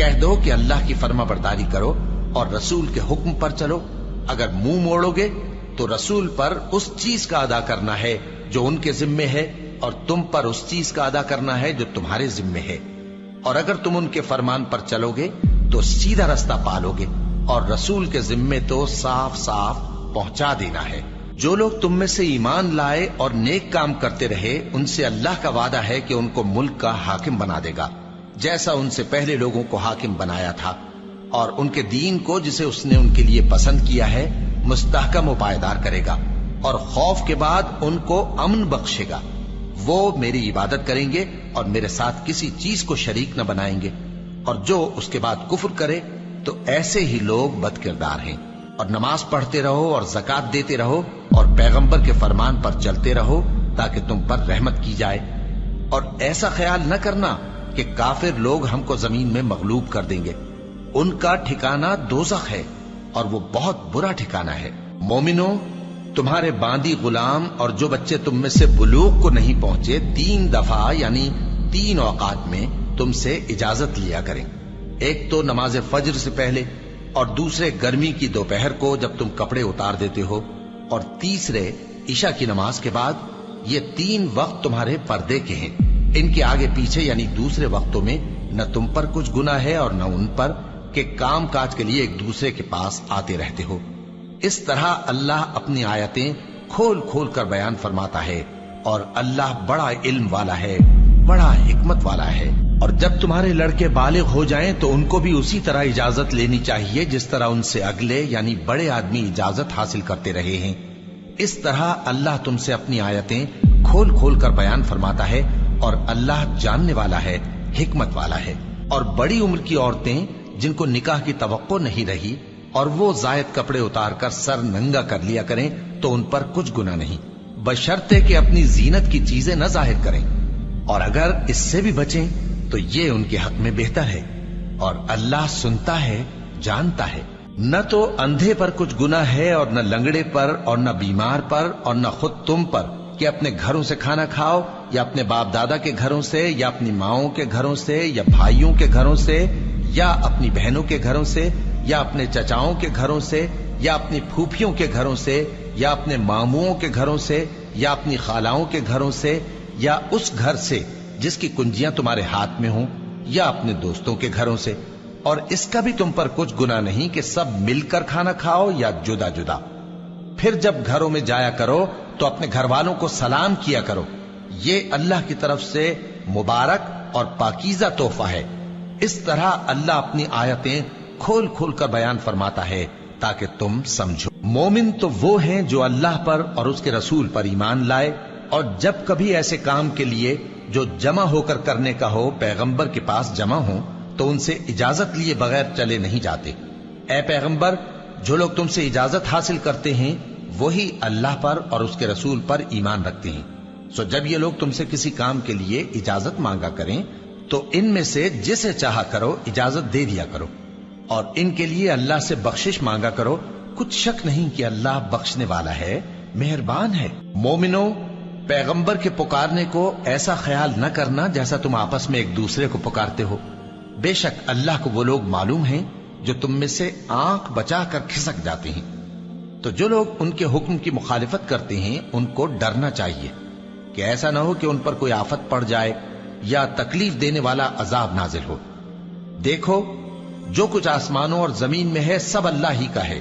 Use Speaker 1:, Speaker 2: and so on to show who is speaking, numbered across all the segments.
Speaker 1: کہہ دو کہ اللہ کی فرما برداری کرو اور رسول کے حکم پر چلو. اگر منہ موڑو گے تو رسول پر اس چیز کا ادا کرنا ہے جو ان کے ذمے ہے اور تم پر اس چیز کا ادا کرنا ہے جو تمہارے ذمے ہے. اور اگر تم ان کے فرمان پر چلو گے تو سیدھا رستہ پالو گے اور رسول کے ذمے تو صاف صاف پہنچا دینا ہے. جو لوگ تم میں سے ایمان لائے اور نیک کام کرتے رہے ان سے اللہ کا وعدہ ہے کہ ان کو ملک کا حاکم بنا دے گا جیسا ان سے پہلے لوگوں کو حاکم بنایا تھا، اور ان کے دین کو جسے اس نے ان کے لیے پسند کیا ہے مستحکم و پائیدار کرے گا، اور خوف کے بعد ان کو امن بخشے گا. وہ میری عبادت کریں گے اور میرے ساتھ کسی چیز کو شریک نہ بنائیں گے، اور جو اس کے بعد کفر کرے تو ایسے ہی لوگ بد کردار ہیں. اور نماز پڑھتے رہو اور زکات دیتے رہو اور پیغمبر کے فرمان پر چلتے رہو تاکہ تم پر رحمت کی جائے. اور ایسا خیال نہ کرنا کہ کافر لوگ ہم کو زمین میں مغلوب کر دیں گے. ان کا ٹھکانہ دوزخ ہے اور وہ بہت برا ٹھکانہ ہے. مومنوں، تمہارے باندی غلام اور جو بچے تم میں سے بلوغ کو نہیں پہنچے 3 دفعہ یعنی 3 اوقات میں تم سے اجازت لیا کریں. ایک تو نماز فجر سے پہلے، اور دوسرے گرمی کی دوپہر کو جب تم کپڑے اتار دیتے ہو، اور تیسرے عشاء کی نماز کے بعد. یہ 3 وقت تمہارے پردے کے ہیں. ان کے آگے پیچھے یعنی دوسرے وقتوں میں نہ تم پر کچھ گناہ ہے اور نہ ان پر کہ کام کاج کے لیے ایک دوسرے کے پاس آتے رہتے ہو. اس طرح اللہ اپنی آیتیں کھول کھول کر بیان فرماتا ہے، اور اللہ بڑا علم والا ہے، بڑا حکمت والا ہے. اور جب تمہارے لڑکے بالغ ہو جائیں تو ان کو بھی اسی طرح اجازت لینی چاہیے جس طرح ان سے اگلے یعنی بڑے آدمی اجازت حاصل کرتے رہے ہیں. اس طرح اللہ تم سے اپنی آیتیں کھول کھول کر بیان فرماتا ہے، اور اللہ جاننے والا ہے، حکمت والا ہے. اور بڑی عمر کی عورتیں جن کو نکاح کی توقع نہیں رہی اور وہ زائد کپڑے اتار کر سر ننگا کر لیا کریں تو ان پر کچھ گناہ نہیں، بشرطے کہ اپنی زینت کی چیزیں نہ ظاہر کریں. اور اگر اس سے بھی بچیں تو یہ ان کے حق میں بہتر ہے، اور اللہ سنتا ہے، جانتا ہے. نہ تو اندھے پر کچھ گناہ ہے اور نہ لنگڑے پر اور نہ بیمار پر اور نہ خود تم پر کہ اپنے گھروں سے کھانا کھاؤ یا اپنے باپ دادا کے گھروں سے یا اپنی ماؤں کے گھروں سے یا بھائیوں کے گھروں سے یا اپنی بہنوں کے گھروں سے یا اپنے چچاؤں کے گھروں سے یا اپنی پھوپھیوں کے گھروں سے یا اپنے ماموؤں کے گھروں سے یا اپنی خالاؤں کے گھروں سے یا اس گھر سے جس کی کنجیاں تمہارے ہاتھ میں ہوں یا اپنے دوستوں کے گھروں سے. اور اس کا بھی تم پر کچھ گناہ نہیں کہ سب مل کر کھانا کھاؤ یا جدا جدا. پھر جب گھروں میں جایا کرو تو اپنے گھر والوں کو سلام کیا کرو. یہ اللہ کی طرف سے مبارک اور پاکیزہ تحفہ ہے. اس طرح اللہ اپنی آیتیں کھول کھول کر بیان فرماتا ہے تاکہ تم سمجھو. مومن تو وہ ہیں جو اللہ پر اور اس کے رسول پر ایمان لائے، اور جب کبھی ایسے کام کے لیے جو جمع ہو کر کرنے کا ہو پیغمبر کے پاس جمع ہوں تو ان سے اجازت لیے بغیر چلے نہیں جاتے. اے پیغمبر، جو لوگ تم سے اجازت حاصل کرتے ہیں وہی اللہ پر اور اس کے رسول پر ایمان رکھتے ہیں. سو جب یہ لوگ تم سے کسی کام کے لیے اجازت مانگا کریں تو ان میں سے جسے چاہا کرو اجازت دے دیا کرو، اور ان کے لیے اللہ سے بخشش مانگا کرو. کچھ شک نہیں کہ اللہ بخشنے والا ہے، مہربان ہے. مومنوں، پیغمبر کے پکارنے کو ایسا خیال نہ کرنا جیسا تم آپس میں ایک دوسرے کو پکارتے ہو. بے شک اللہ کو وہ لوگ معلوم ہیں جو تم میں سے آنکھ بچا کر کھسک جاتے ہیں. تو جو لوگ ان کے حکم کی مخالفت کرتے ہیں ان کو ڈرنا چاہیے کہ ایسا نہ ہو کہ ان پر کوئی آفت پڑ جائے یا تکلیف دینے والا عذاب نازل ہو. دیکھو، جو کچھ آسمانوں اور زمین میں ہے سب اللہ ہی کا ہے.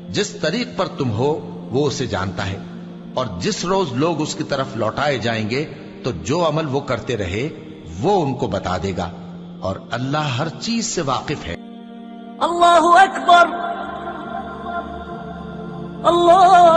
Speaker 1: جس طریق پر تم ہو وہ اسے جانتا ہے، اور جس روز لوگ اس کی طرف لوٹائے جائیں گے تو جو عمل وہ کرتے رہے وہ ان کو بتا دے گا، اور اللہ ہر چیز سے واقف ہے.
Speaker 2: اللہ اکبر، اللہ